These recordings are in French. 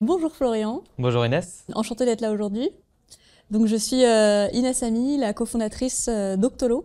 Bonjour Florian, Bonjour Inès. enchantée d'être là aujourd'hui. Donc je suis Inès Ami, la cofondatrice d'Octolo,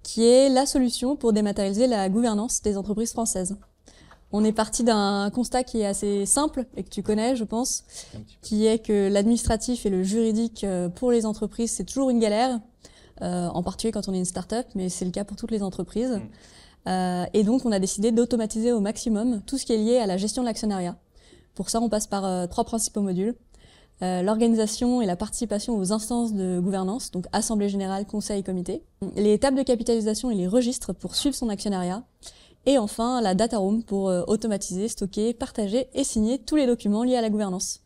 qui est la solution pour dématérialiser la gouvernance des entreprises françaises. On est parti d'un constat qui est assez simple et que tu connais, je pense, qui est que l'administratif et le juridique pour les entreprises, c'est toujours une galère, en particulier quand on est une start-up, mais c'est le cas pour toutes les entreprises. Et donc on a décidé d'automatiser au maximum tout ce qui est lié à la gestion de l'actionnariat. Pour ça, on passe par trois principaux modules. L'organisation et la participation aux instances de gouvernance, donc assemblée générale, conseil, comité. Les tables de capitalisation et les registres pour suivre son actionnariat. Et enfin, la data room pour automatiser, stocker, partager et signer tous les documents liés à la gouvernance.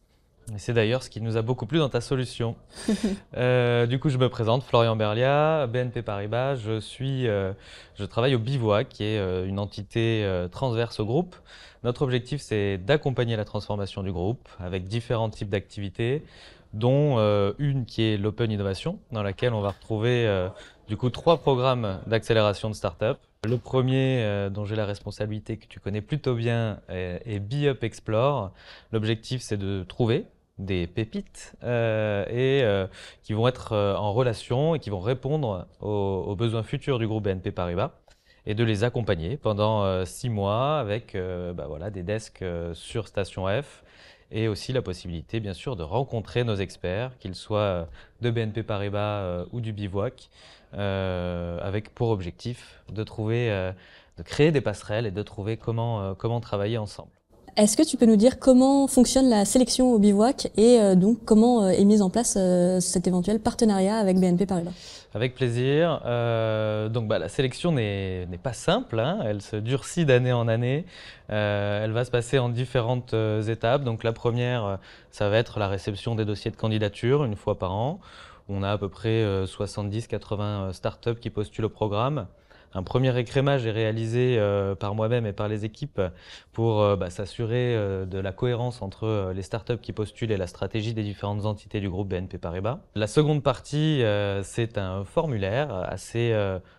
Et c'est d'ailleurs ce qui nous a beaucoup plu dans ta solution. Du coup, je me présente, Florian Berlia, BNP Paribas. Je travaille au Bivouac, qui est une entité transverse au groupe. Notre objectif, c'est d'accompagner la transformation du groupe avec différents types d'activités, dont une qui est l'Open Innovation, dans laquelle on va retrouver du coup 3 programmes d'accélération de start-up. Le premier, dont j'ai la responsabilité, que tu connais plutôt bien, est BeUp Explore. L'objectif, c'est de trouver des pépites qui vont être en relation et qui vont répondre aux besoins futurs du groupe BNP Paribas et de les accompagner pendant 6 mois avec voilà, des desks sur Station F et aussi la possibilité, bien sûr, de rencontrer nos experts, qu'ils soient de BNP Paribas ou du Bivouac, avec pour objectif de de créer des passerelles et de trouver comment travailler ensemble. Est-ce que tu peux nous dire comment fonctionne la sélection au Bivouac et donc comment est mise en place cet éventuel partenariat avec BNP Paribas? Avec plaisir. La sélection n'est pas simple, hein. Elle se durcit d'année en année. Elle va se passer en différentes étapes. Donc la première, ça va être la réception des dossiers de candidature une fois par an. On a à peu près 70-80 startups qui postulent au programme. Un premier écrémage est réalisé par moi-même et par les équipes pour s'assurer de la cohérence entre les startups qui postulent et la stratégie des différentes entités du groupe BNP Paribas. La seconde partie, c'est un formulaire assez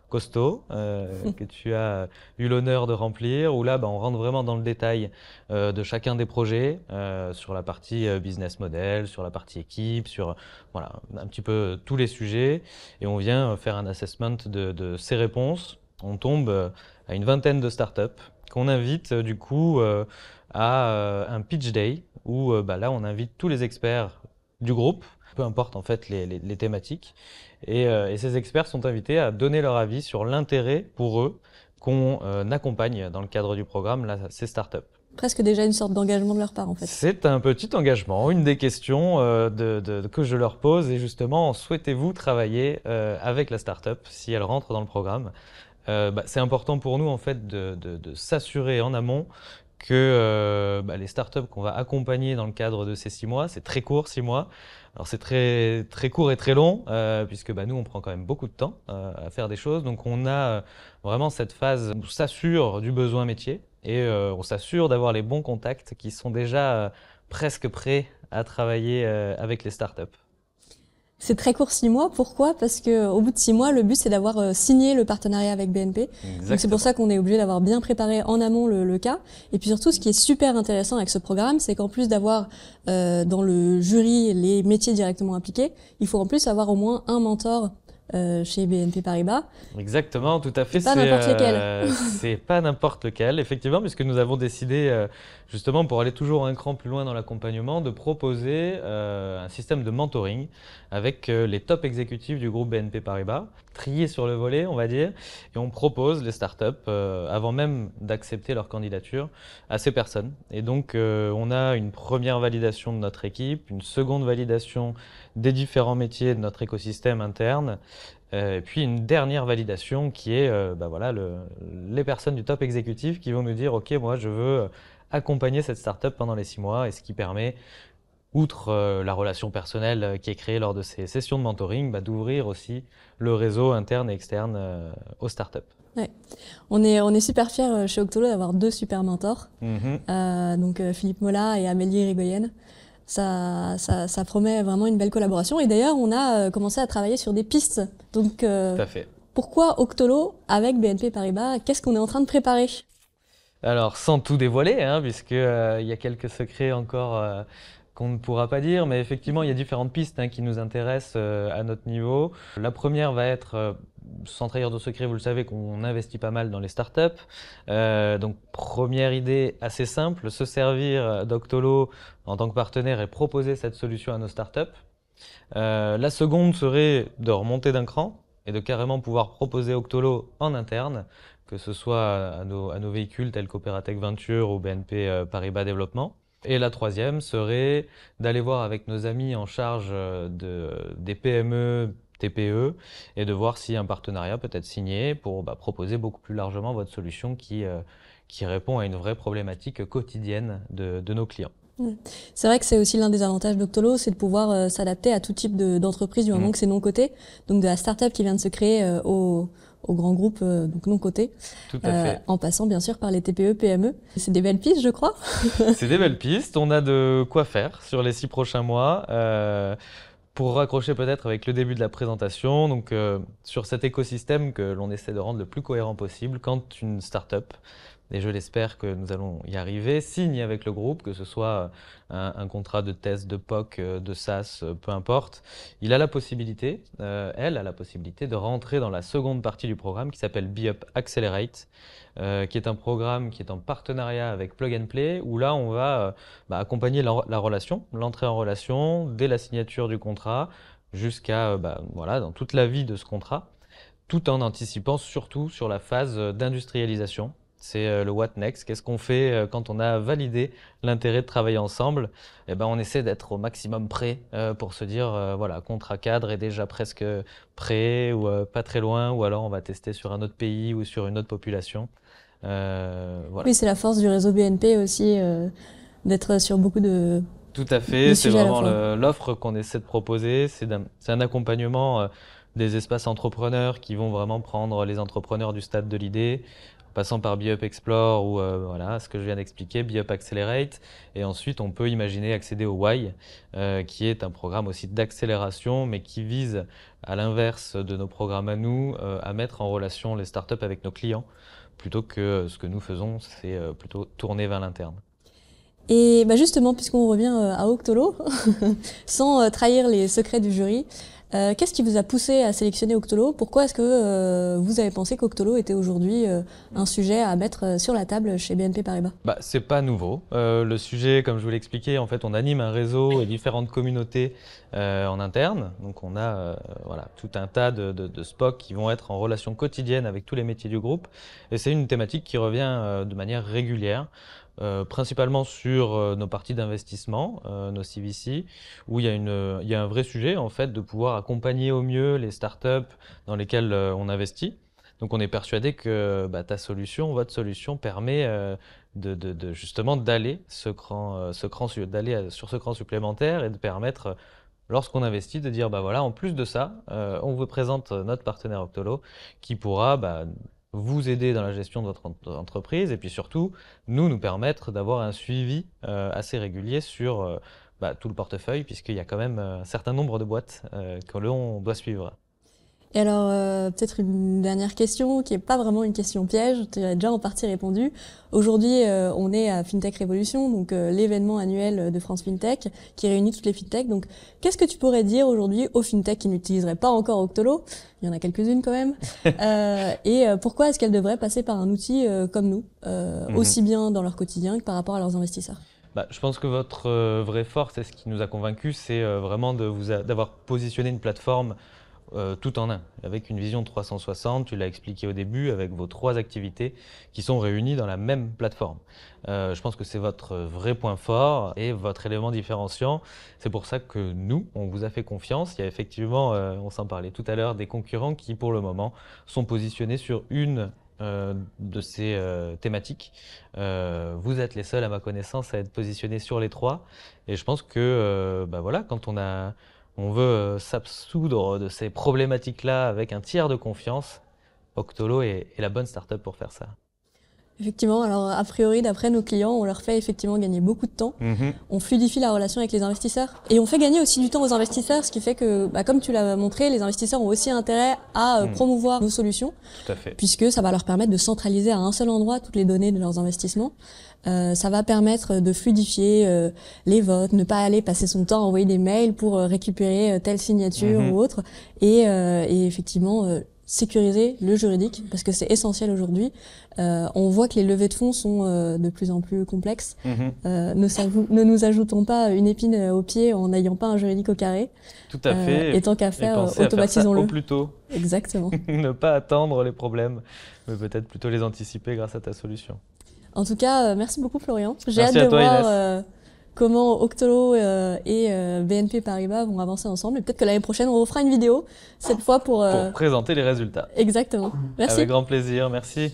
costaud que tu as eu l'honneur de remplir, où là, on rentre vraiment dans le détail de chacun des projets, sur la partie business model, sur la partie équipe, sur voilà, un petit peu tous les sujets, et on vient faire un assessment de ces réponses. On tombe à une vingtaine de startups qu'on invite du coup à un pitch day où là on invite tous les experts du groupe, peu importe en fait les thématiques, et ces experts sont invités à donner leur avis sur l'intérêt pour eux qu'on accompagne dans le cadre du programme là, ces startups. Presque déjà une sorte d'engagement de leur part en fait. C'est un petit engagement. Une des questions que je leur pose est justement, souhaitez-vous travailler avec la startup si elle rentre dans le programme? C'est important pour nous en fait de s'assurer en amont que les startups qu'on va accompagner dans le cadre de ces 6 mois, c'est très court, 6 mois. Alors c'est très, très court et très long, puisque nous on prend quand même beaucoup de temps à faire des choses. Donc on a vraiment cette phase où on s'assure du besoin métier et on s'assure d'avoir les bons contacts qui sont déjà presque prêts à travailler avec les startups. C'est très court, 6 mois. Pourquoi? Parce que au bout de 6 mois, le but c'est d'avoir signé le partenariat avec BNP. Exactement. Donc c'est pour ça qu'on est obligé d'avoir bien préparé en amont le cas. Et puis surtout, ce qui est super intéressant avec ce programme, c'est qu'en plus d'avoir dans le jury les métiers directement impliqués, il faut en plus avoir au moins un mentor chez BNP Paribas. Exactement, tout à fait. C'est pas n'importe lequel. C'est pas n'importe lequel, effectivement, puisque nous avons décidé, justement, pour aller toujours un cran plus loin dans l'accompagnement, de proposer un système de mentoring avec les top exécutifs du groupe BNP Paribas, triés sur le volet, on va dire, et on propose les startups, avant même d'accepter leur candidature, à ces personnes. Et donc, on a une première validation de notre équipe, une seconde validation des différents métiers de notre écosystème interne, et puis une dernière validation qui est les personnes du top exécutif qui vont nous dire « Ok, moi je veux accompagner cette startup pendant les 6 mois » et ce qui permet, outre la relation personnelle qui est créée lors de ces sessions de mentoring, d'ouvrir aussi le réseau interne et externe aux startups. Ouais. On est super fiers chez Octolo d'avoir 2 super mentors, donc Philippe Mola et Amélie Irigoyen. Ça promet vraiment une belle collaboration. Et d'ailleurs, on a commencé à travailler sur des pistes. Donc, Tout à fait. pourquoi Octolo avec BNP Paribas? Qu'est-ce qu'on est en train de préparer? Alors, sans tout dévoiler, hein, puisque, il y a quelques secrets encore qu'on ne pourra pas dire, mais effectivement, il y a différentes pistes hein, qui nous intéressent à notre niveau. La première va être, sans trahir de secret, vous le savez, qu'on investit pas mal dans les startups. Donc, première idée assez simple, se servir d'Octolo en tant que partenaire et proposer cette solution à nos startups. La seconde serait de remonter d'un cran et de carrément pouvoir proposer Octolo en interne, que ce soit à nos véhicules tels qu'Operatech Venture ou BNP Paribas Développement. Et la troisième serait d'aller voir avec nos amis en charge des PME, TPE, et de voir si un partenariat peut être signé pour proposer beaucoup plus largement votre solution qui répond à une vraie problématique quotidienne de nos clients. C'est vrai que c'est aussi l'un des avantages d'Octolo, c'est de pouvoir s'adapter à tout type d'entreprise du moment que c'est non coté. Donc de la start-up qui vient de se créer au grand groupe donc non coté, Tout à fait. en passant bien sûr par les TPE, PME. C'est des belles pistes, je crois. C'est des belles pistes. On a de quoi faire sur les 6 prochains mois. Pour raccrocher peut-être avec le début de la présentation, donc sur cet écosystème que l'on essaie de rendre le plus cohérent possible, quand une start-up, et je l'espère que nous allons y arriver, signe avec le groupe, que ce soit un contrat de test, de POC, de SaaS, peu importe, il a la possibilité, elle a la possibilité de rentrer dans la seconde partie du programme qui s'appelle BeUp Accelerate, qui est un programme qui est en partenariat avec Plug and Play, où là on va accompagner la relation, l'entrée en relation, dès la signature du contrat, jusqu'à voilà, dans toute la vie de ce contrat, tout en anticipant surtout sur la phase d'industrialisation. C'est le what next, qu'est-ce qu'on fait quand on a validé l'intérêt de travailler ensemble. Eh ben, on essaie d'être au maximum prêt pour se dire, voilà, contrat cadre est déjà presque prêt ou pas très loin, ou alors on va tester sur un autre pays ou sur une autre population. Voilà. Oui, c'est la force du réseau BNP aussi, d'être sur beaucoup de Tout à fait, c'est sujets à la vraiment fois. l'offre qu'on essaie de proposer. C'est un accompagnement des espaces entrepreneurs qui vont vraiment prendre les entrepreneurs du stade de l'idée, en passant par BeUp Explore ou voilà, ce que je viens d'expliquer, BeUp Accelerate. Et ensuite, on peut imaginer accéder au Y, qui est un programme aussi d'accélération, mais qui vise, à l'inverse de nos programmes à nous, à mettre en relation les startups avec nos clients, plutôt que ce que nous faisons, c'est plutôt tourner vers l'interne. Et justement, puisqu'on revient à Octolo, sans trahir les secrets du jury, qu'est-ce qui vous a poussé à sélectionner Octolo? Pourquoi est-ce que vous avez pensé qu'Octolo était aujourd'hui un sujet à mettre sur la table chez BNP Paribas? C'est pas nouveau. Le sujet, comme je vous l'ai expliqué, en fait, on anime un réseau et différentes communautés en interne. Donc, on a voilà, tout un tas de SPOC qui vont être en relation quotidienne avec tous les métiers du groupe. Et c'est une thématique qui revient de manière régulière. Principalement sur nos parties d'investissement, nos CVC, où il y a un vrai sujet en fait de pouvoir accompagner au mieux les startups dans lesquelles on investit. Donc on est persuadé que ta solution, votre solution permet justement d'aller d'aller sur ce cran supplémentaire et de permettre, lorsqu'on investit, de dire voilà, en plus de ça, on vous présente notre partenaire Octolo qui pourra vous aider dans la gestion de votre entreprise et puis surtout nous permettre d'avoir un suivi assez régulier sur tout le portefeuille, puisqu'il y a quand même un certain nombre de boîtes que l'on doit suivre. Et alors, peut-être une dernière question qui est pas vraiment une question piège, tu as déjà en partie répondu. Aujourd'hui, on est à FinTech Révolution, donc l'événement annuel de France FinTech qui réunit toutes les FinTech. Donc, qu'est-ce que tu pourrais dire aujourd'hui aux FinTech qui n'utiliseraient pas encore Octolo? Il y en a quelques-unes quand même. Et pourquoi est-ce qu'elles devraient passer par un outil comme nous, aussi bien dans leur quotidien que par rapport à leurs investisseurs? Je pense que votre vraie force et ce qui nous a convaincus, c'est vraiment d'avoir positionné une plateforme tout en un, avec une vision 360, tu l'as expliqué au début, avec vos 3 activités qui sont réunies dans la même plateforme. Je pense que c'est votre vrai point fort et votre élément différenciant. C'est pour ça que nous, on vous a fait confiance. Il y a effectivement, on s'en parlait tout à l'heure, des concurrents qui pour le moment sont positionnés sur une de ces thématiques. Vous êtes les seuls à ma connaissance à être positionnés sur les 3 et je pense que voilà, quand on veut s'absoudre de ces problématiques-là avec un tiers de confiance, Octolo est la bonne startup pour faire ça. Effectivement, alors a priori, d'après nos clients, on leur fait effectivement gagner beaucoup de temps. On fluidifie la relation avec les investisseurs et on fait gagner aussi du temps aux investisseurs, ce qui fait que, comme tu l'as montré, les investisseurs ont aussi intérêt à promouvoir nos solutions, Tout à fait. puisque ça va leur permettre de centraliser à un seul endroit toutes les données de leurs investissements. Ça va permettre de fluidifier les votes, ne pas aller passer son temps à envoyer des mails pour récupérer telle signature ou autre, et effectivement sécuriser le juridique, parce que c'est essentiel aujourd'hui. On voit que les levées de fonds sont de plus en plus complexes. Ne nous ajoutons pas une épine au pied en n'ayant pas un juridique au carré. Tout à fait. Et tant qu'à faire, pensez à faire ça automatisons-le. au plus tôt. Exactement. Ne pas attendre les problèmes, mais peut-être plutôt les anticiper grâce à ta solution. En tout cas, merci beaucoup Florian. J'ai Merci hâte à de toi, voir Inès. comment Octolo et BNP Paribas vont avancer ensemble. Et peut-être que l'année prochaine, on refera une vidéo, cette fois pour... Pour présenter les résultats. Exactement. Merci. Avec grand plaisir, merci.